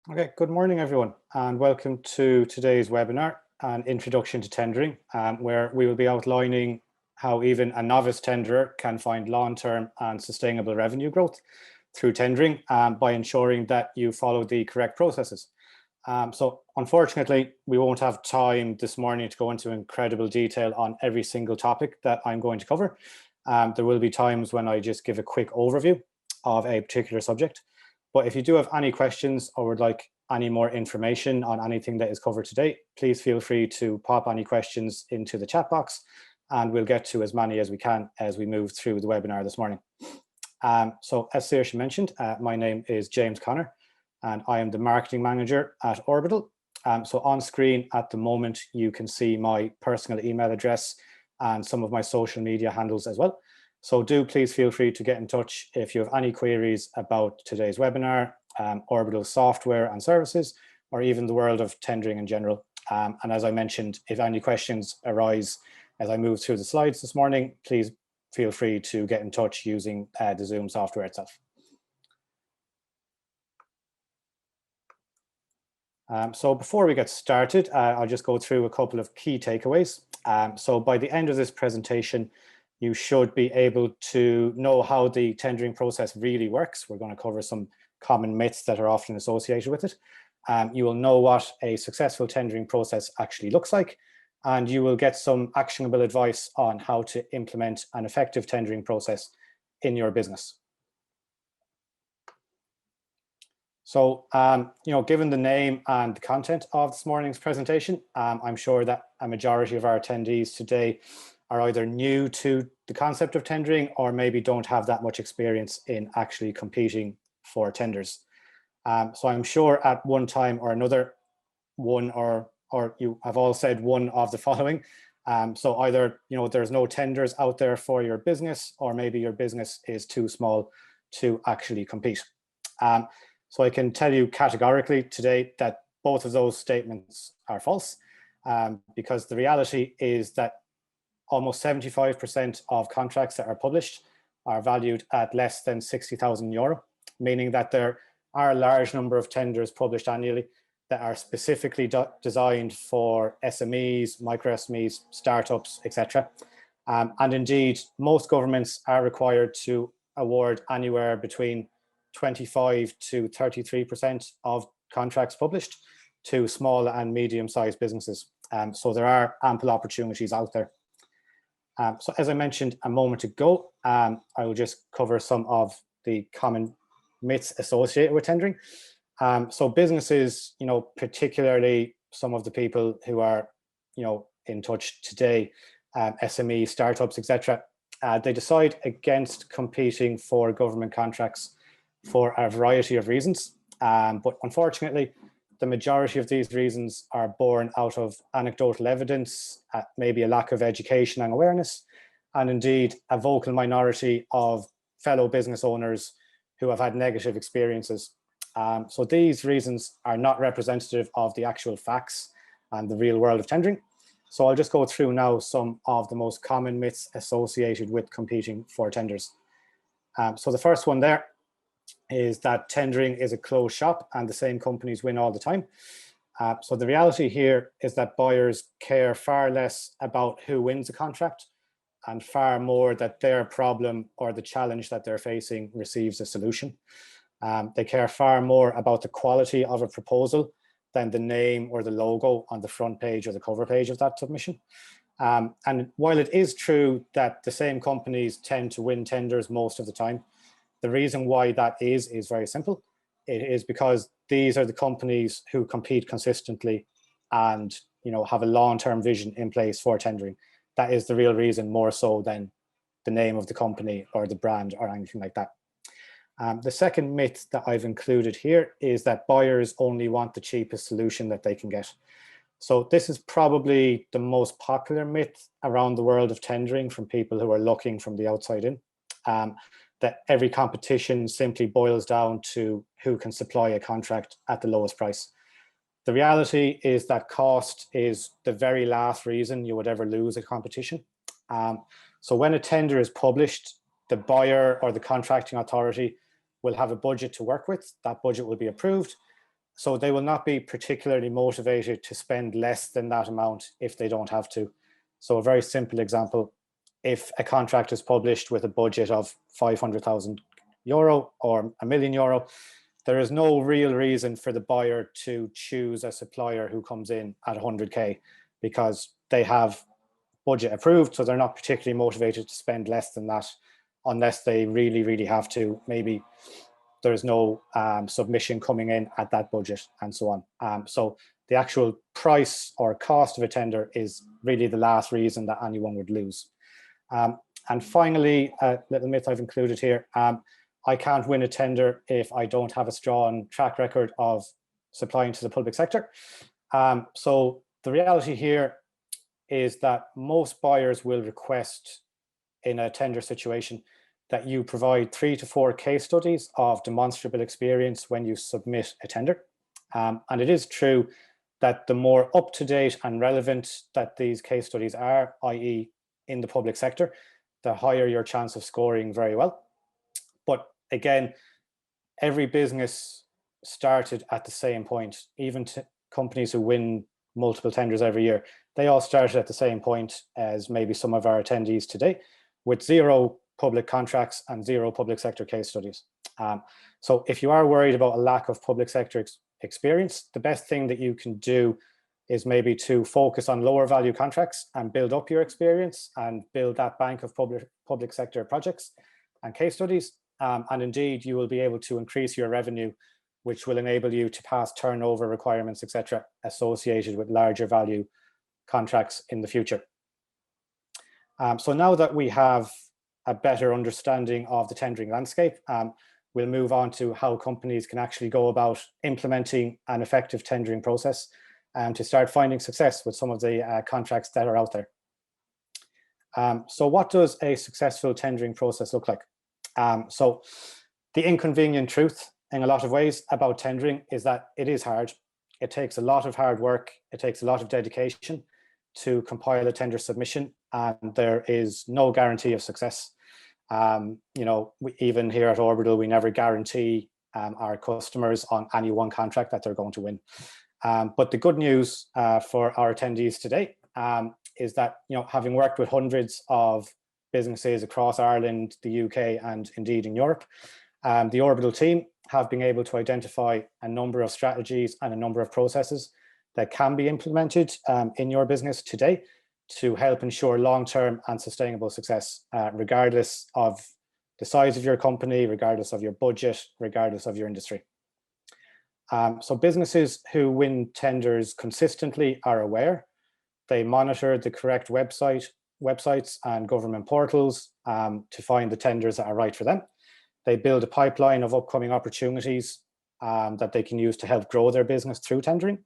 Okay, good morning, everyone, and welcome to today's webinar, An Introduction to Tendering, where we will be outlining how even a novice tenderer can find long-term and sustainable revenue growth through tendering by ensuring that you follow the correct processes. So unfortunately, we won't have time this morning to go into incredible detail on every single topic that I'm going to cover. There will be times when I just give a quick overview of a particular subject. But if you do have any questions or would like any more information on anything that is covered today, please feel free to pop any questions into the chat box, and we'll get to as many as we can as we move through the webinar this morning. So as Saoirse mentioned, my name is James Connor, and I am the marketing manager at Orbital. So on screen at the moment, you can see my personal email address and some of my social media handles as well. So do please feel free to get in touch if you have any queries about today's webinar, Orbital software and services, or even the world of tendering in general. And as I mentioned, if any questions arise as I move through the slides this morning, please feel free to get in touch using the Zoom software itself. So before we get started, I'll just go through a couple of key takeaways. So by the end of this presentation, you should be able to know how the tendering process really works. We're going to cover some common myths that are often associated with it. You will know what a successful tendering process actually looks like, and you will get some actionable advice on how to implement an effective tendering process in your business. So, given the name and the content of this morning's presentation, I'm sure that a majority of our attendees today are either new to the concept of tendering or maybe don't have that much experience in actually competing for tenders. So I'm sure at one time or another, one or you have all said one of the following. So either, there's no tenders out there for your business, or maybe your business is too small to actually compete. So I can tell you categorically today that both of those statements are false, because the reality is that almost 75% of contracts that are published are valued at less than €60,000, meaning that there are a large number of tenders published annually that are specifically designed for SMEs, micro SMEs, startups, etc. And indeed, most governments are required to award anywhere between 25 to 33% of contracts published to small and medium-sized businesses. So there are ample opportunities out there. So as I mentioned a moment ago, I will just cover some of the common myths associated with tendering. So businesses, particularly some of the people who are, in touch today, SME, startups, etc., they decide against competing for government contracts for a variety of reasons. But unfortunately, the majority of these reasons are born out of anecdotal evidence, maybe a lack of education and awareness, and indeed a vocal minority of fellow business owners who have had negative experiences. So these reasons are not representative of the actual facts and the real world of tendering. So I'll just go through now some of the most common myths associated with competing for tenders. So the first one there is that tendering is a closed shop and the same companies win all the time. So the reality here is that buyers care far less about who wins a contract and far more that their problem or the challenge that they're facing receives a solution. They care far more about the quality of a proposal than the name or the logo on the front page or the cover page of that submission. And while it is true that the same companies tend to win tenders most of the time, the reason why that is very simple. It is because these are the companies who compete consistently and have a long-term vision in place for tendering. That is the real reason, more so than the name of the company or the brand or anything like that. The second myth that I've included here is that buyers only want the cheapest solution that they can get. So this is probably the most popular myth around the world of tendering from people who are looking from the outside in. That every competition simply boils down to who can supply a contract at the lowest price. The reality is that cost is the very last reason you would ever lose a competition. So when a tender is published, the buyer or the contracting authority will have a budget to work with. That budget will be approved. So they will not be particularly motivated to spend less than that amount if they don't have to. So a very simple example, if a contract is published with a budget of €500,000 or €1,000,000, there is no real reason for the buyer to choose a supplier who comes in at 100K, because they have budget approved, so they're not particularly motivated to spend less than that unless they really, really have to. Maybe there's no submission coming in at that budget and so on. So the actual price or cost of a tender is really the last reason that anyone would lose. And finally, a little myth I've included here, I can't win a tender if I don't have a strong track record of supplying to the public sector. So the reality here is that most buyers will request in a tender situation that you provide 3 to 4 case studies of demonstrable experience when you submit a tender. And it is true that the more up-to-date and relevant that these case studies are, i.e. in the public sector, the higher your chance of scoring very well. But again, every business started at the same point. Even companies who win multiple tenders every year, they all started at the same point as maybe some of our attendees today, with 0 public contracts and 0 public sector case studies. So if you are worried about a lack of public sector experience, the best thing that you can do is maybe to focus on lower value contracts and build up your experience and build that bank of public sector projects and case studies. And indeed, you will be able to increase your revenue, which will enable you to pass turnover requirements, etc., associated with larger value contracts in the future. So now that we have a better understanding of the tendering landscape, we'll move on to how companies can actually go about implementing an effective tendering process and to start finding success with some of the contracts that are out there. So what does a successful tendering process look like? So the inconvenient truth in a lot of ways about tendering is that it is hard. It takes a lot of hard work. It takes a lot of dedication to compile a tender submission, and there is no guarantee of success. Even here at Orbital, we never guarantee our customers on any one contract that they're going to win. But the good news for our attendees today is that, having worked with hundreds of businesses across Ireland, the UK, and indeed in Europe, the Orbital team have been able to identify a number of strategies and a number of processes that can be implemented in your business today to help ensure long-term and sustainable success, regardless of the size of your company, regardless of your budget, regardless of your industry. So businesses who win tenders consistently are aware. They monitor the correct websites and government portals to find the tenders that are right for them. They build a pipeline of upcoming opportunities that they can use to help grow their business through tendering.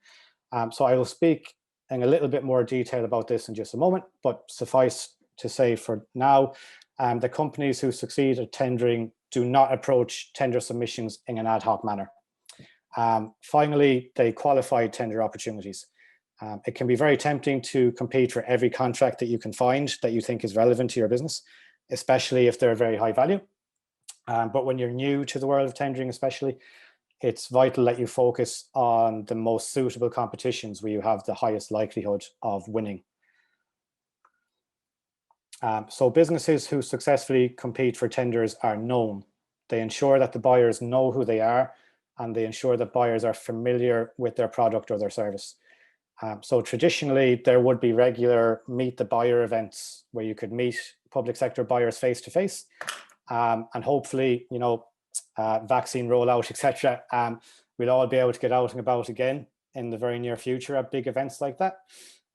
So I will speak in a little bit more detail about this in just a moment, but suffice to say for now, the companies who succeed at tendering do not approach tender submissions in an ad hoc manner. Finally, they qualify tender opportunities. It can be very tempting to compete for every contract that you can find that you think is relevant to your business, especially if they're very high value. But when you're new to the world of tendering especially, it's vital that you focus on the most suitable competitions where you have the highest likelihood of winning. So businesses who successfully compete for tenders are known. They ensure that the buyers know who they are, and they ensure that buyers are familiar with their product or their service. So traditionally, there would be regular meet the buyer events where you could meet public sector buyers face to face, and hopefully, vaccine rollout, etc. We'll all be able to get out and about again in the very near future at big events like that.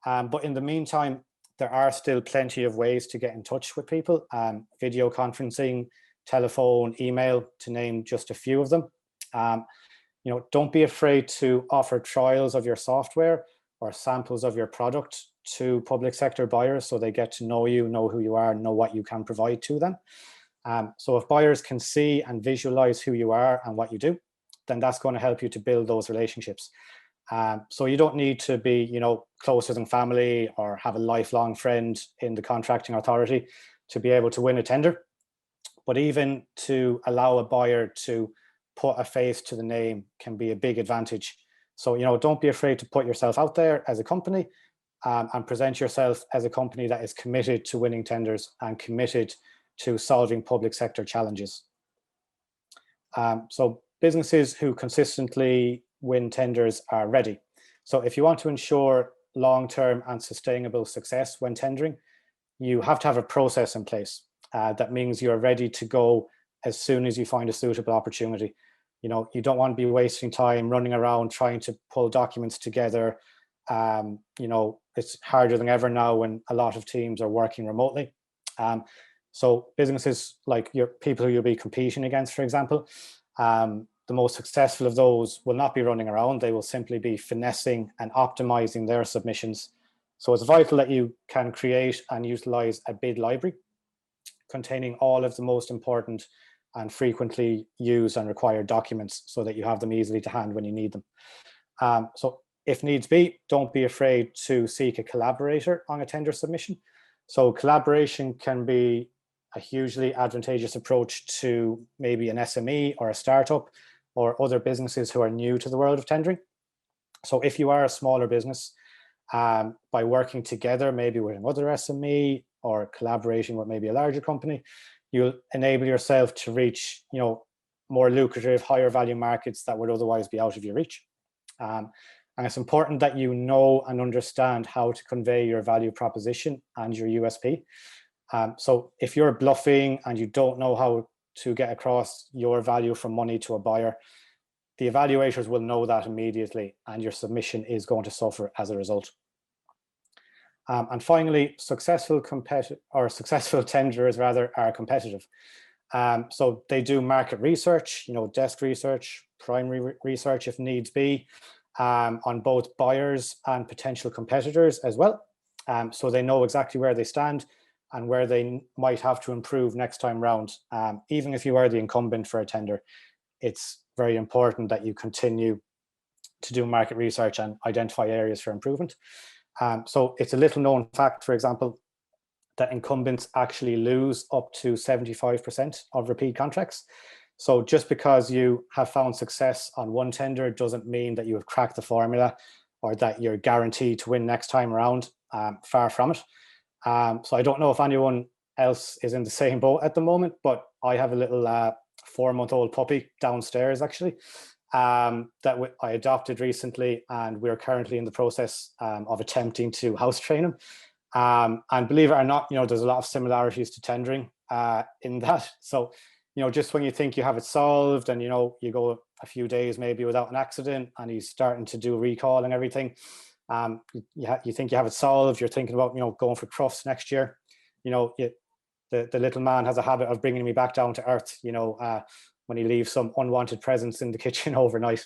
But in the meantime, there are still plenty of ways to get in touch with people: video conferencing, telephone, email, to name just a few of them. Don't be afraid to offer trials of your software or samples of your product to public sector buyers so they get to know you, know who you are, know what you can provide to them. So if buyers can see and visualize who you are and what you do, then that's going to help you to build those relationships. So you don't need to be, closer than family or have a lifelong friend in the contracting authority to be able to win a tender. But even to allow a buyer to put a face to the name can be a big advantage. So, don't be afraid to put yourself out there as a company, and present yourself as a company that is committed to winning tenders and committed to solving public sector challenges. So businesses who consistently win tenders are ready. So if you want to ensure long-term and sustainable success when tendering, you have to have a process in place. That means you're ready to go as soon as you find a suitable opportunity. You don't want to be wasting time running around trying to pull documents together. It's harder than ever now when a lot of teams are working remotely. So businesses like your people who you'll be competing against, for example, the most successful of those will not be running around. They will simply be finessing and optimizing their submissions. So it's vital that you can create and utilize a bid library containing all of the most important and frequently used and required documents so that you have them easily to hand when you need them. So if needs be, don't be afraid to seek a collaborator on a tender submission. So collaboration can be a hugely advantageous approach to maybe an SME or a startup or other businesses who are new to the world of tendering. So if you are a smaller business, by working together, maybe with another SME or collaborating with maybe a larger company, you'll enable yourself to reach, more lucrative, higher value markets that would otherwise be out of your reach. And it's important that you know and understand how to convey your value proposition and your USP. So if you're bluffing and you don't know how to get across your value for money to a buyer, the evaluators will know that immediately, and your submission is going to suffer as a result. And finally, successful tenderers are competitive. So they do market research, desk research, primary research if needs be, on both buyers and potential competitors as well. So they know exactly where they stand and where they might have to improve next time round. Even if you are the incumbent for a tender, it's very important that you continue to do market research and identify areas for improvement. So it's a little known fact, for example, that incumbents actually lose up to 75% of repeat contracts. So just because you have found success on one tender doesn't mean that you have cracked the formula or that you're guaranteed to win next time around. Far from it. So I don't know if anyone else is in the same boat at the moment, but I have a little 4-month-old puppy downstairs actually that I adopted recently, and we're currently in the process of attempting to house train him. And believe it or not, there's a lot of similarities to tendering in that. So, just when you think you have it solved and, you go a few days maybe without an accident and he's starting to do recall and everything, you think you have it solved. You're thinking about, going for Crufts next year. The little man has a habit of bringing me back down to earth, when he leaves some unwanted presents in the kitchen overnight.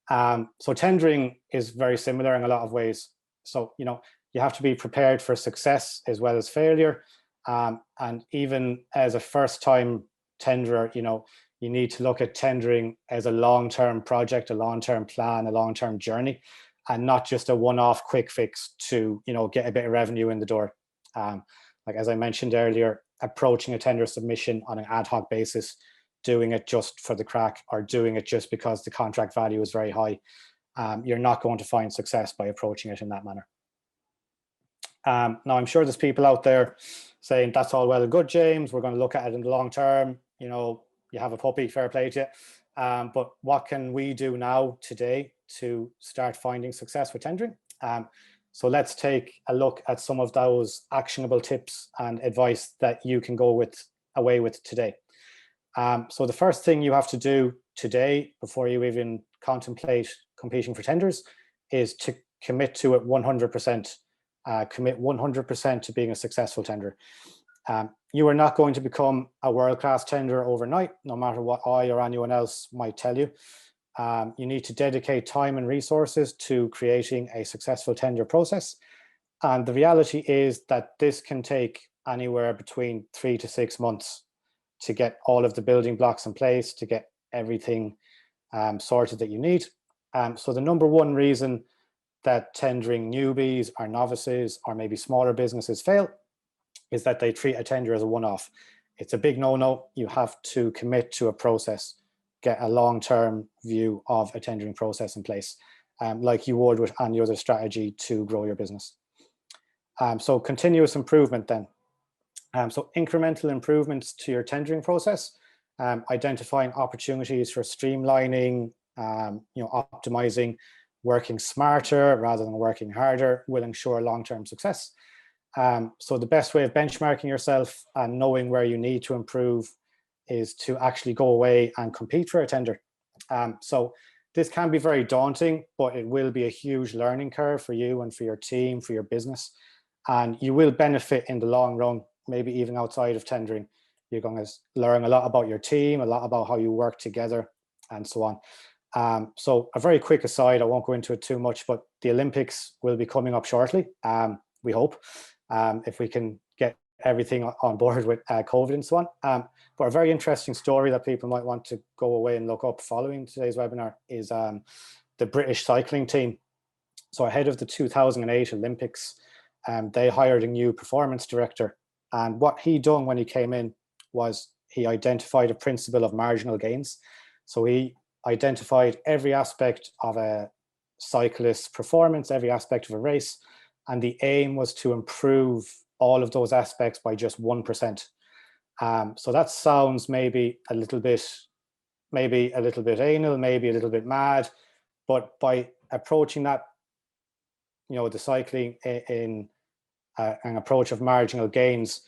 So tendering is very similar in a lot of ways. So, you have to be prepared for success as well as failure. And even as a first-time tenderer, you need to look at tendering as a long-term project, a long-term plan, a long-term journey, and not just a one-off quick fix to, get a bit of revenue in the door. Like as I mentioned earlier, approaching a tender submission on an ad hoc basis, doing it just for the crack or doing it just because the contract value is very high, you're not going to find success by approaching it in that manner. Now, I'm sure there's people out there saying, that's all well and good, James. We're going to look at it in the long term. You have a puppy, fair play to you. But what can we do now today to start finding success with tendering? So let's take a look at some of those actionable tips and advice that you can go away with today. So the first thing you have to do today, before you even contemplate competing for tenders, is to commit to it 100%. Commit 100% to being a successful tenderer. You are not going to become a world-class tenderer overnight, no matter what I or anyone else might tell you. You need to dedicate time and resources to creating a successful tender process. And the reality is that this can take anywhere between 3 to 6 months to get all of the building blocks in place, to get everything sorted that you need. So the number one reason that tendering newbies or novices or maybe smaller businesses fail is that they treat a tender as a one-off. It's a big no-no. You have to commit to a process, get a long-term view of a tendering process in place. like you would with any other strategy to grow your business. So continuous improvement then. So incremental improvements to your tendering process, identifying opportunities for streamlining, optimizing, working smarter rather than working harder will ensure long-term success. So the best way of benchmarking yourself and knowing where you need to improve is to actually go away and compete for a tender. So this can be very daunting, but it will be a huge learning curve for you and for your team, for your business. And you will benefit in the long run, maybe even outside of tendering. You're going to learn a lot about your team, a lot about how you work together, and so on. So a very quick aside, I won't go into it too much, but the Olympics will be coming up shortly, we hope, if we can get everything on board with COVID and so on. But a very interesting story that people might want to go away and look up following today's webinar is the British cycling team. So ahead of the 2008 Olympics, they hired a new performance director. And what he done when he came in was he identified a principle of marginal gains. So he identified every aspect of a cyclist's performance, every aspect of a race, and the aim was to improve all of those aspects by just 1%. So that sounds maybe a little bit anal, maybe a little bit mad, but by approaching that, the cycling in an approach of marginal gains,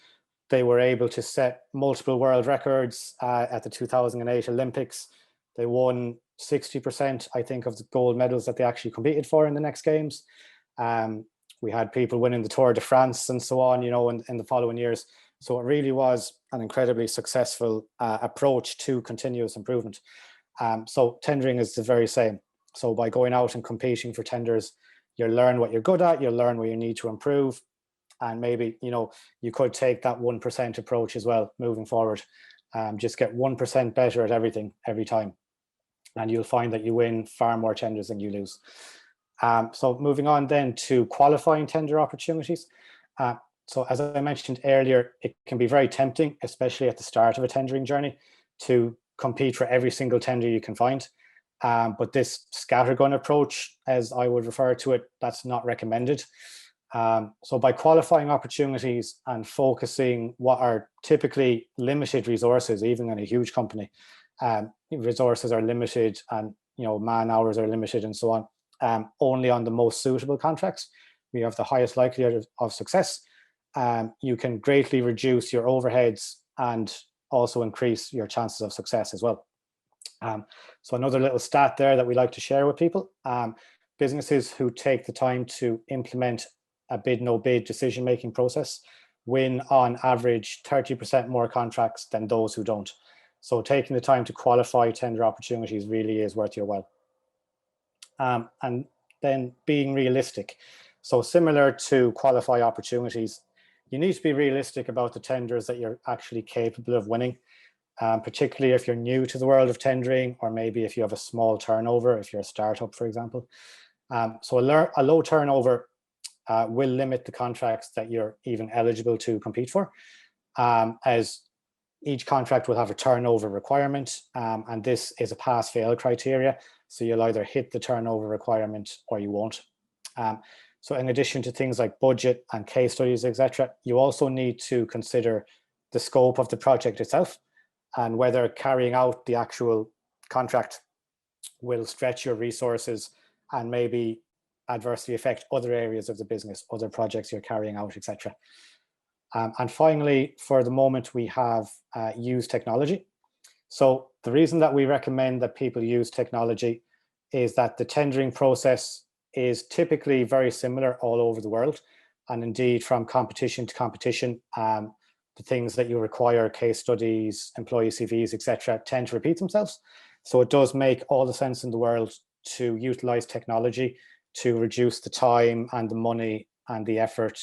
they were able to set multiple world records at the 2008 Olympics. They won 60%, I think, of the gold medals that they actually competed for in the next games. We had people winning the Tour de France and so on, in the following years. So it really was an incredibly successful approach to continuous improvement. So tendering is the very same. So by going out and competing for tenders, you'll learn what you're good at, you'll learn where you need to improve. And maybe, you could take that 1% approach as well moving forward. Just get 1% better at everything every time. And you'll find that you win far more tenders than you lose. So moving on then to qualifying tender opportunities. So as I mentioned earlier, it can be very tempting, especially at the start of a tendering journey, to compete for every single tender you can find. But this scattergun approach, as I would refer to it, that's not recommended. So by qualifying opportunities and focusing what are typically limited resources, even in a huge company, resources are limited and man hours are limited and so on, only on the most suitable contracts, we have the highest likelihood of success. You can greatly reduce your overheads and also increase your chances of success as well. So another little stat there that we like to share with people, businesses who take the time to implement a bid no bid decision-making process win on average 30% more contracts than those who don't. So taking the time to qualify tender opportunities really is worth your while. And then being realistic. So similar to qualify opportunities, you need to be realistic about the tenders that you're actually capable of winning, particularly if you're new to the world of tendering, or maybe if you have a small turnover, if you're a startup, for example. So a low turnover will limit the contracts that you're even eligible to compete for, as each contract will have a turnover requirement, and this is a pass-fail criteria. So you'll either hit the turnover requirement or you won't. So in addition to things like budget and case studies, etc., you also need to consider the scope of the project itself and whether carrying out the actual contract will stretch your resources and maybe adversely affect other areas of the business, other projects you're carrying out, etc. And finally, for the moment, we have use technology. So the reason that we recommend that people use technology is that the tendering process is typically very similar all over the world. And indeed, from competition to competition, the things that you require, case studies, employee CVs, etc., tend to repeat themselves. So it does make all the sense in the world to utilize technology to reduce the time and the money and the effort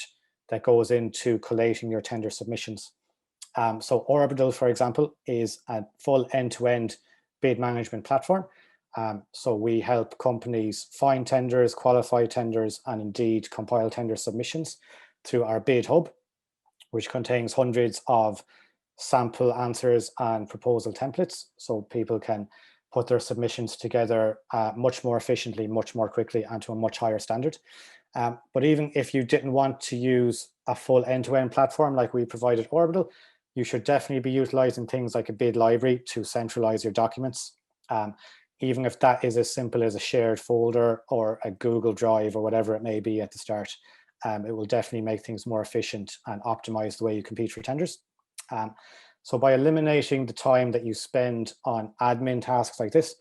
that goes into collating your tender submissions. So Orbital, for example, is a full end-to-end bid management platform. So we help companies find tenders, qualify tenders, and indeed compile tender submissions through our bid hub, which contains hundreds of sample answers and proposal templates. So people can put their submissions together much more efficiently, much more quickly, and to a much higher standard. But even if you didn't want to use a full end-to-end platform like we provided Orbital, you should definitely be utilizing things like a bid library to centralize your documents. Even if that is as simple as a shared folder or a Google Drive or whatever it may be at the start, it will definitely make things more efficient and optimize the way you compete for tenders. So by eliminating the time that you spend on admin tasks like this,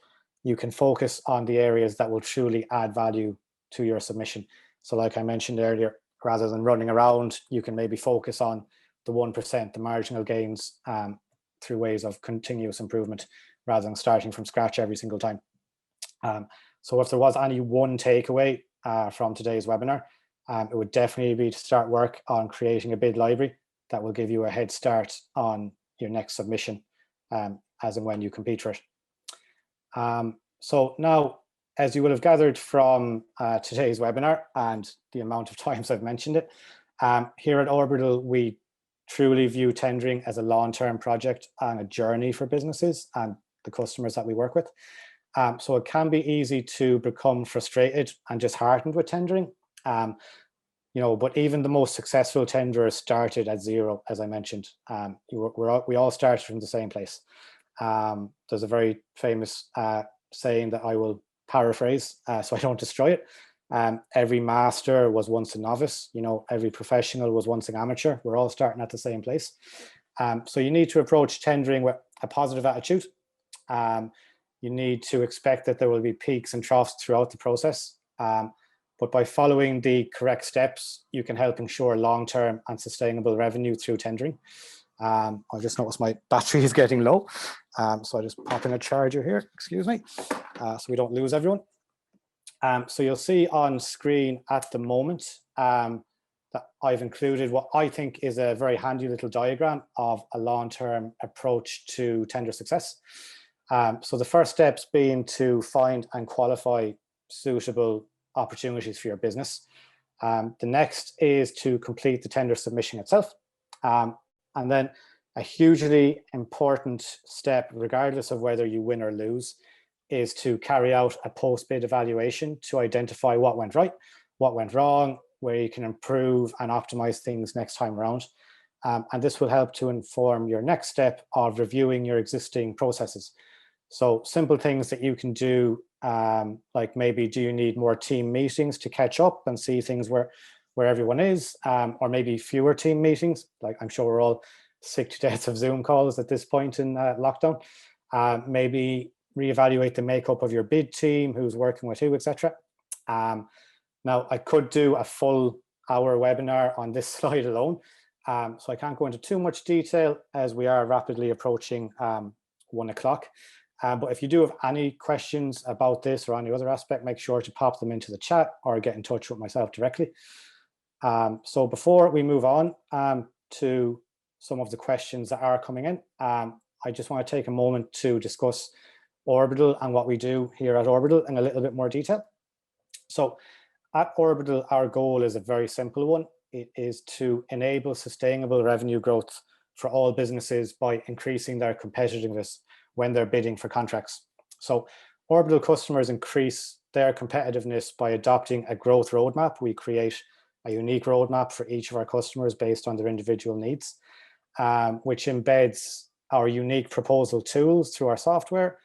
you can focus on the areas that will truly add value to your submission. So like I mentioned earlier, rather than running around, you can maybe focus on the 1%, the marginal gains through ways of continuous improvement rather than starting from scratch every single time. So if there was any one takeaway from today's webinar, it would definitely be to start work on creating a bid library that will give you a head start on your next submission as and when you compete for it. So now, as you will have gathered from today's webinar and the amount of times I've mentioned it, here at Orbital, we truly view tendering as a long-term project and a journey for businesses and the customers that we work with. So it can be easy to become frustrated and disheartened with tendering. But even the most successful tenderers started at zero, as I mentioned. We all started from the same place. There's a very famous saying that I will paraphrase so I don't destroy it. Every master was once a novice. Every professional was once an amateur. We're all starting at the same place. So you need to approach tendering with a positive attitude. You need to expect that there will be peaks and troughs throughout the process. But by following the correct steps, you can help ensure long-term and sustainable revenue through tendering. I just noticed my battery is getting low. So I just pop in a charger here, excuse me, so we don't lose everyone. So you'll see on screen at the moment that I've included what I think is a very handy little diagram of a long-term approach to tender success. So the first steps being to find and qualify suitable opportunities for your business. The next is to complete the tender submission itself. And then a hugely important step, regardless of whether you win or lose, is to carry out a post-bid evaluation to identify what went right, what went wrong, where you can improve and optimize things next time around. And this will help to inform your next step of reviewing your existing processes. So simple things that you can do, like maybe do you need more team meetings to catch up and see things where everyone is, or maybe fewer team meetings. Like I'm sure we're all sick to death of Zoom calls at this point in lockdown. Maybe reevaluate the makeup of your bid team, who's working with who, etc. Now I could do a full hour webinar on this slide alone, so I can't go into too much detail as we are rapidly approaching 1 o'clock. But if you do have any questions about this or any other aspect, make sure to pop them into the chat or get in touch with myself directly. So before we move on to some of the questions that are coming in, I just want to take a moment to discuss Orbital and what we do here at Orbital in a little bit more detail. So at Orbital, our goal is a very simple one. It is to enable sustainable revenue growth for all businesses by increasing their competitiveness when they're bidding for contracts. So Orbital customers increase their competitiveness by adopting a growth roadmap. We create a unique roadmap for each of our customers based on their individual needs, which embeds our unique proposal tools through our software,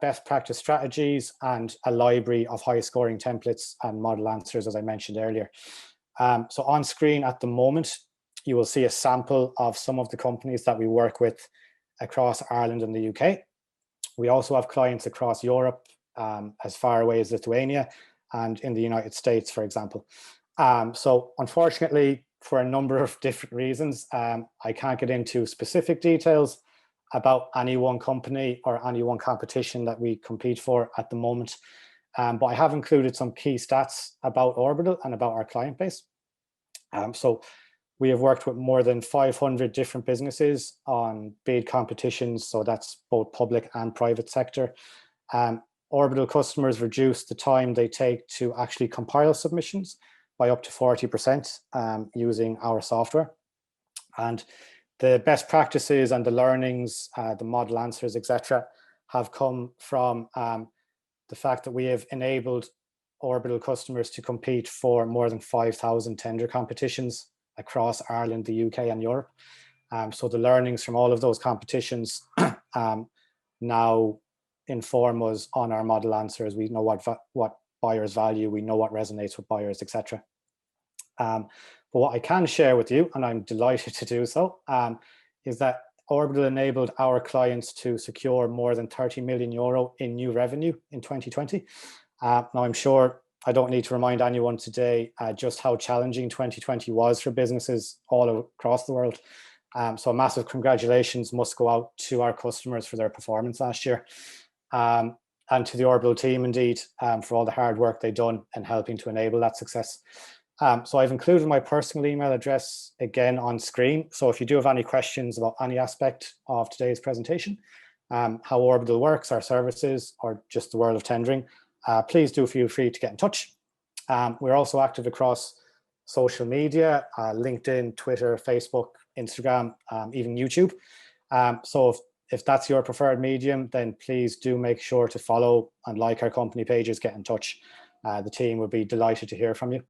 best practice strategies, and a library of high scoring templates and model answers, as I mentioned earlier. So on screen at the moment, you will see a sample of some of the companies that we work with across Ireland and the UK. We also have clients across Europe, as far away as Lithuania, and in the United States, for example. So unfortunately, for a number of different reasons, I can't get into specific details about any one company or any one competition that we compete for at the moment. But I have included some key stats about Orbital and about our client base. So we have worked with more than 500 different businesses on bid competitions. So that's both public and private sector. Orbital customers reduce the time they take to actually compile submissions by up to 40% using our software. And the best practices and the learnings, the model answers, etc., have come from the fact that we have enabled Orbital customers to compete for more than 5,000 tender competitions across Ireland, the UK, and Europe. So the learnings from all of those competitions now inform us on our model answers. We know what buyers value, we know what resonates with buyers, etc. But what I can share with you, and I'm delighted to do so, is that Orbital enabled our clients to secure more than 30 million euro in new revenue in 2020. Now, I'm sure I don't need to remind anyone today just how challenging 2020 was for businesses all across the world. So a massive congratulations must go out to our customers for their performance last year, and to the Orbital team, indeed, for all the hard work they've done in helping to enable that success. So I've included my personal email address again on screen. So if you do have any questions about any aspect of today's presentation, how Orbital works, our services, or just the world of tendering, please do feel free to get in touch. We're also active across social media, LinkedIn, Twitter, Facebook, Instagram, even YouTube. So if that's your preferred medium, then please do make sure to follow and like our company pages, get in touch. The team would be delighted to hear from you.